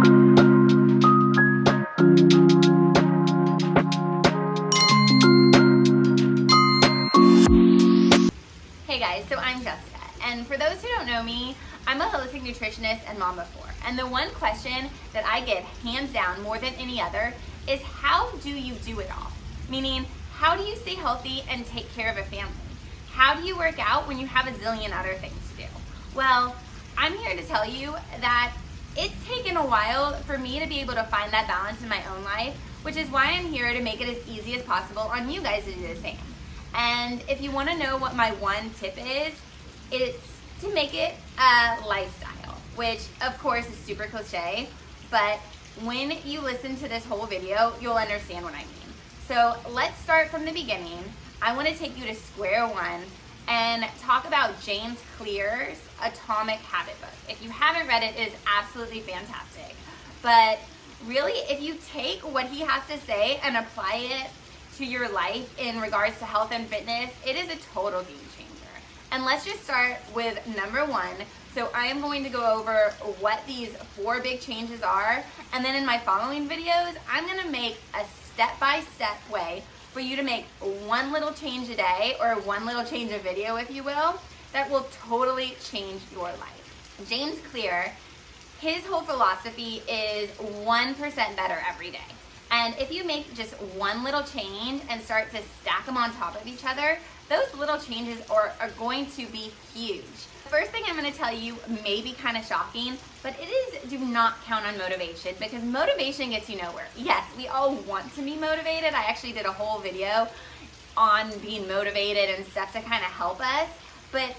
Hey guys, so I'm Jessica, and for those who don't know me, I'm a holistic nutritionist and mom of 4. And the one question that I get hands down more than any other is, how do you do it all? Meaning, how do you stay healthy and take care of a family? How do you work out when you have a zillion other things to do? Well, I'm here to tell you that it's taken a while for me to be able to find that balance in my own life, which is why I'm here to make it as easy as possible on you guys to do the same. And if you want to know what my one tip is, it's to make it a lifestyle, which of course is super cliche, but when you listen to this whole video, you'll understand what I mean. So let's start from the beginning. I want to take you to square one and talk about James Clear's Atomic Habit book. If you haven't read it, it is absolutely fantastic. But really, if you take what he has to say and apply it to your life in regards to health and fitness, it is a total game changer. And let's just start with number 1. So I am going to go over what these 4 big changes are, and then in my following videos, I'm gonna make a step-by-step way for you to make one little change a day, or one little change a video, if you will, that will totally change your life. James Clear, his whole philosophy is 1% better every day. And if you make just one little change and start to stack them on top of each other, those little changes are going to be huge. The first thing I'm going to tell you may be kind of shocking, but it is, do not count on motivation, because motivation gets you nowhere. Yes, we all want to be motivated. I actually did a whole video on being motivated and stuff to kind of help us, but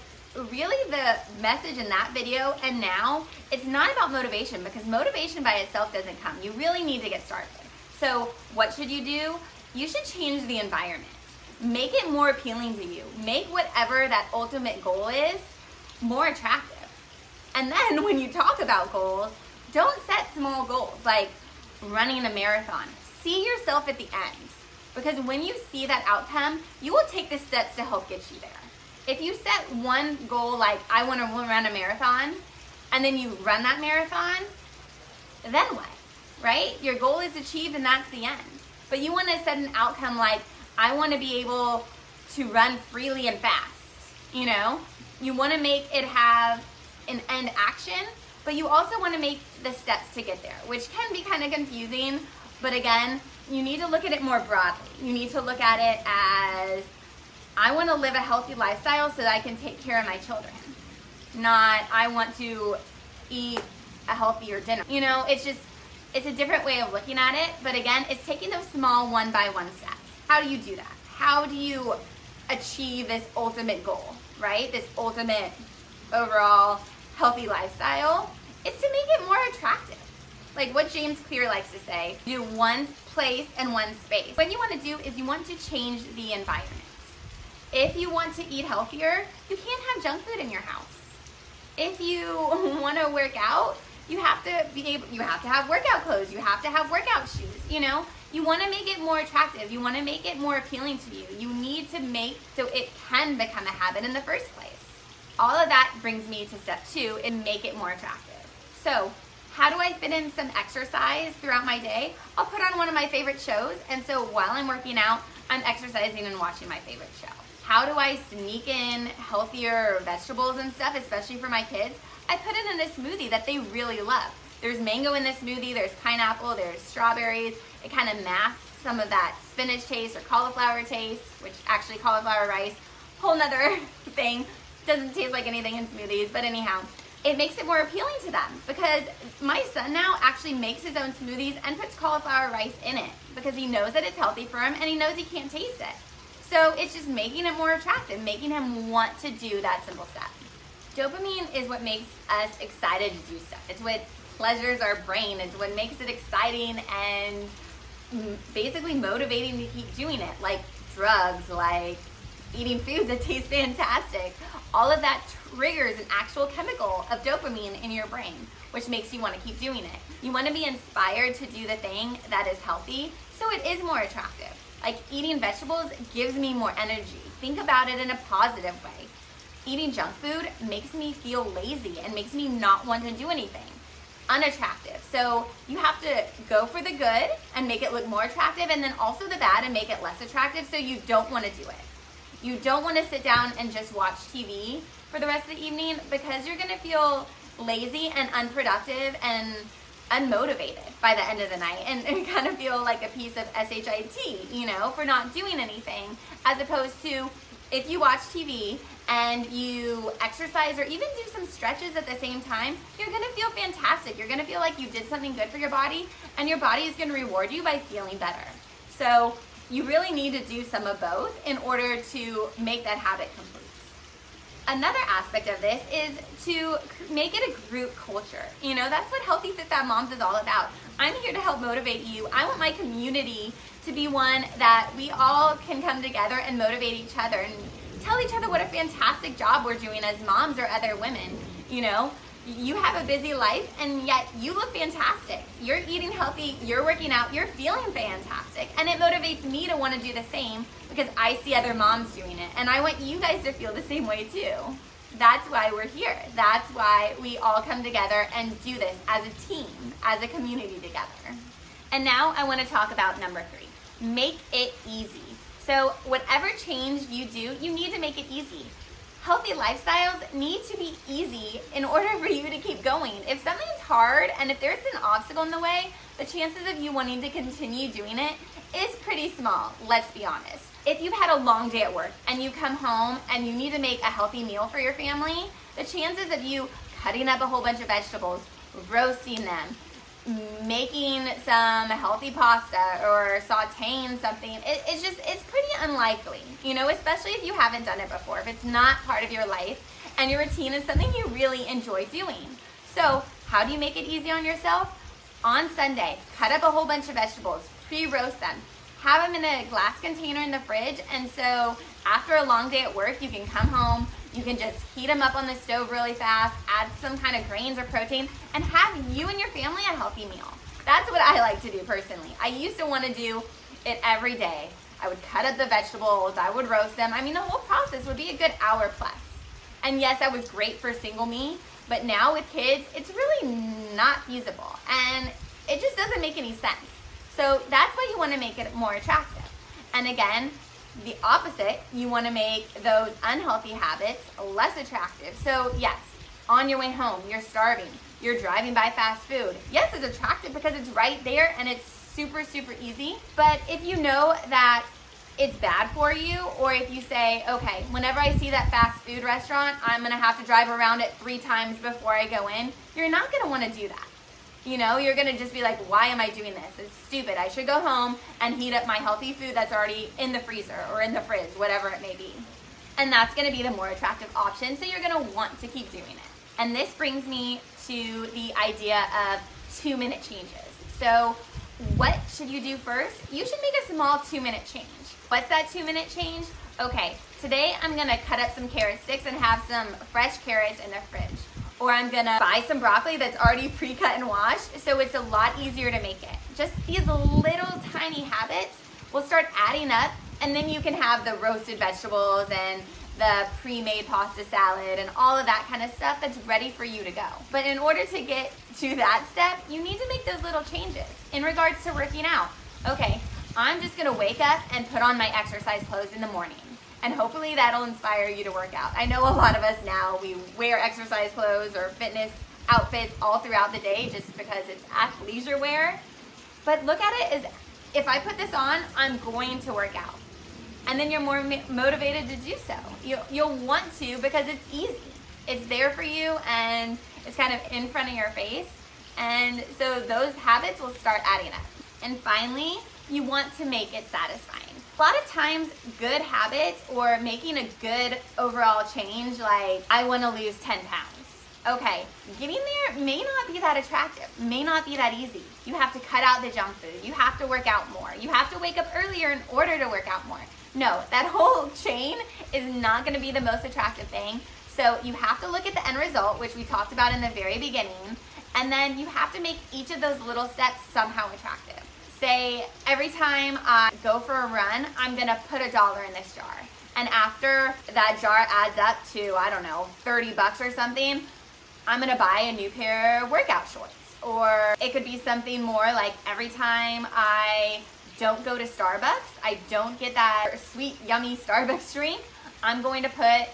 really the message in that video and now, it's not about motivation, because motivation by itself doesn't come. You really need to get started. So what should you do? You should change the environment. Make it more appealing to you. Make whatever that ultimate goal is more attractive. And then when you talk about goals, don't set small goals like running a marathon. See yourself at the end, because when you see that outcome, you will take the steps to help get you there. If you set one goal like, I want to run a marathon, and then you run that marathon, then what? Right? Your goal is achieved and that's the end. But you want to set an outcome like, I want to be able to run freely and fast. You know, you want to make it have an end action, but you also want to make the steps to get there, which can be kind of confusing. But again, you need to look at it more broadly. You need to look at it as, I want to live a healthy lifestyle so that I can take care of my children. Not, I want to eat a healthier dinner. You know, it's a different way of looking at it, but again, it's taking those small one-by-one steps. How do you do that? How do you achieve this ultimate goal, right? This ultimate overall healthy lifestyle? It's to make it more attractive. Like what James Clear likes to say, do one place and one space. What you want to do is you want to change the environment. If you want to eat healthier, you can't have junk food in your house. If you want to work out, you have to have workout clothes, you have to have workout shoes, you know? You want to make it more attractive, you want to make it more appealing to you. You need to make so it can become a habit in the first place. All of that brings me to step 2 and make it more attractive. So, how do I fit in some exercise throughout my day? I'll put on one of my favorite shows, and so while I'm working out, I'm exercising and watching my favorite show. How do I sneak in healthier vegetables and stuff, especially for my kids? I put it in a smoothie that they really love. There's mango in this smoothie, there's pineapple, there's strawberries. It kind of masks some of that spinach taste or cauliflower taste, which actually cauliflower rice, whole nother thing. Doesn't taste like anything in smoothies, but anyhow, it makes it more appealing to them, because my son now actually makes his own smoothies and puts cauliflower rice in it because he knows that it's healthy for him and he knows he can't taste it. So it's just making it more attractive, making him want to do that simple step. Dopamine is what makes us excited to do stuff. It's what pleasures our brain. It's what makes it exciting and basically motivating to keep doing it. Like drugs, like eating foods that taste fantastic. All of that triggers an actual chemical of dopamine in your brain, which makes you want to keep doing it. You want to be inspired to do the thing that is healthy, so it is more attractive. Like eating vegetables gives me more energy. Think about it in a positive way. Eating junk food makes me feel lazy and makes me not want to do anything. unattractive. So you have to go for the good and make it look more attractive, and then also the bad and make it less attractive, so you don't want to do it. You don't want to sit down and just watch TV for the rest of the evening, because you're going to feel lazy and unproductive and unmotivated by the end of the night, and kind of feel like a piece of shit, you know, for not doing anything, as opposed to if you watch TV and you exercise or even do some stretches at the same time, you're gonna feel fantastic. You're gonna feel like you did something good for your body, and your body is gonna reward you by feeling better. So you really need to do some of both in order to make that habit complete. Another aspect of this is to make it a group culture. You know, that's what Healthy Fit Fab Moms is all about. I'm here to help motivate you. I want my community to be one that we all can come together and motivate each other and tell each other what a fantastic job we're doing as moms or other women. You know, you have a busy life, and yet you look fantastic. You're eating healthy, you're working out, you're feeling fantastic. And it motivates me to want to do the same, because I see other moms doing it, and I want you guys to feel the same way too. That's why we're here. That's why we all come together and do this as a team, as a community together. And now I want to talk about number 3. Make it easy. So whatever change you do, you need to make it easy. Healthy lifestyles need to be easy in order for you to keep going. If something's hard and if there's an obstacle in the way, the chances of you wanting to continue doing it is pretty small, let's be honest. If you've had a long day at work and you come home and you need to make a healthy meal for your family, the chances of you cutting up a whole bunch of vegetables, roasting them, making some healthy pasta or sauteing something, it's pretty unlikely, you know, especially if you haven't done it before, if it's not part of your life and your routine is something you really enjoy doing. So how do you make it easy on yourself? On Sunday, cut up a whole bunch of vegetables, pre-roast them, have them in a glass container in the fridge, and so after a long day at work, you can come home, you can just heat them up on the stove really fast, add some kind of grains or protein, and have you and your family a healthy meal. That's what I like to do personally. I used to want to do it every day. I would cut up the vegetables, I would roast them. I mean, the whole process would be a good hour plus. And yes, that was great for single me, but now with kids, it's really not feasible, and it just doesn't make any sense. So that's why you want to make it more attractive. And again, the opposite, you want to make those unhealthy habits less attractive. So yes, on your way home, you're starving, you're driving by fast food. Yes, it's attractive because it's right there and it's super, super easy. But if you know that it's bad for you, or if you say, okay, whenever I see that fast food restaurant, I'm going to have to drive around it 3 times before I go in, you're not going to want to do that. You know, you're going to just be like, why am I doing this? It's stupid. I should go home and heat up my healthy food that's already in the freezer or in the fridge, whatever it may be. And that's going to be the more attractive option, so you're going to want to keep doing it. And this brings me to the idea of 2-minute changes. So what should you do first? You should make a small 2-minute change. What's that 2-minute change? Okay, today I'm going to cut up some carrot sticks and have some fresh carrots in the fridge. Or I'm gonna buy some broccoli that's already pre-cut and washed, so it's a lot easier to make it. Just these little tiny habits will start adding up, and then you can have the roasted vegetables and the pre-made pasta salad and all of that kind of stuff that's ready for you to go. But in order to get to that step, you need to make those little changes. In regards to working out, okay, I'm just gonna wake up and put on my exercise clothes in the morning. And hopefully that'll inspire you to work out. I know a lot of us now, we wear exercise clothes or fitness outfits all throughout the day just because it's athleisure wear. But look at it as, if I put this on, I'm going to work out. And then you're more motivated to do so. You'll want to because it's easy. It's there for you and it's kind of in front of your face. And so those habits will start adding up. And finally, you want to make it satisfying. A lot of times, good habits or making a good overall change, like I want to lose 10 pounds. Okay, getting there may not be that attractive, may not be that easy. You have to cut out the junk food. You have to work out more. You have to wake up earlier in order to work out more. No, that whole chain is not going to be the most attractive thing. So you have to look at the end result, which we talked about in the very beginning, and then you have to make each of those little steps somehow attractive. Say every time I go for a run, I'm gonna put $1 in this jar. And after that jar adds up to, I don't know, $30 or something, I'm gonna buy a new pair of workout shorts. or it could be something more like every time I don't go to Starbucks, I don't get that sweet, yummy Starbucks drink, I'm going to put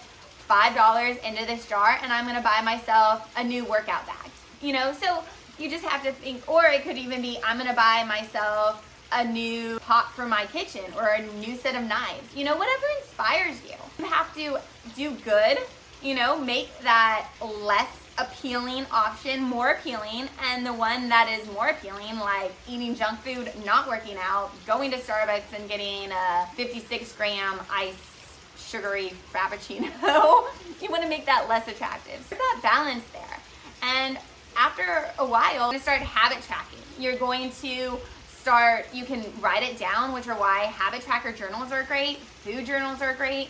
$5 into this jar and I'm gonna buy myself a new workout bag. You know, so you just have to think, or it could even be, I'm gonna buy myself a new pot for my kitchen or a new set of knives. You know, whatever inspires you. You have to do good, you know, make that less appealing option more appealing, and the one that is more appealing, like eating junk food, not working out, going to Starbucks and getting a 56-gram iced sugary frappuccino, you want to make that less attractive. There's that balance there. And after a while, you're going to start habit tracking. You're going to start, you can write it down, which are why habit tracker journals are great, food journals are great.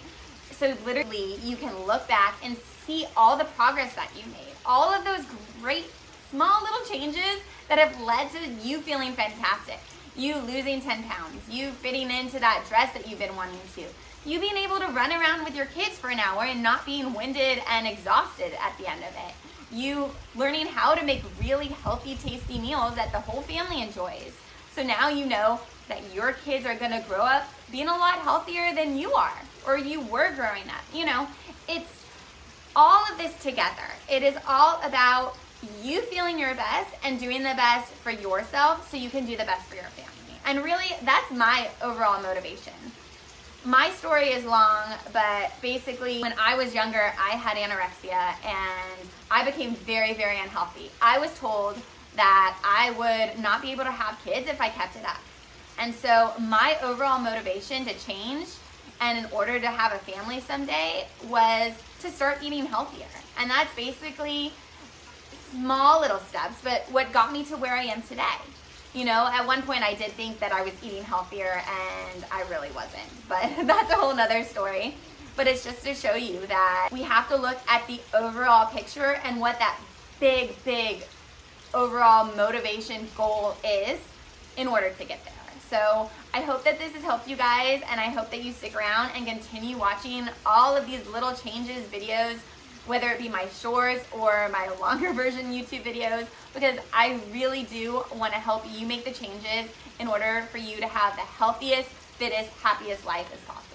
So literally you can look back and see all the progress that you made, all of those great small little changes that have led to you feeling fantastic, you losing 10 pounds, you fitting into that dress that you've been wanting to, you being able to run around with your kids for an hour and not being winded and exhausted at the end of it, you learning how to make really healthy, tasty meals that the whole family enjoys. So now you know that your kids are gonna grow up being a lot healthier than you are, or you were growing up. You know, it's all of this together. It is all about you feeling your best and doing the best for yourself so you can do the best for your family. And really, that's my overall motivation. My story is long, but basically when I was younger, I had anorexia and I became very, very unhealthy. I was told that I would not be able to have kids if I kept it up. And so my overall motivation to change and in order to have a family someday was to start eating healthier. And that's basically small little steps, but what got me to where I am today. You know, at one point I did think that I was eating healthier and I really wasn't, but that's a whole nother story. But it's just to show you that we have to look at the overall picture and what that big, big overall motivation goal is in order to get there. So I hope that this has helped you guys, and I hope that you stick around and continue watching all of these little changes videos, whether it be my shorts or my longer version YouTube videos, because I really do want to help you make the changes in order for you to have the healthiest, fittest, happiest life as possible.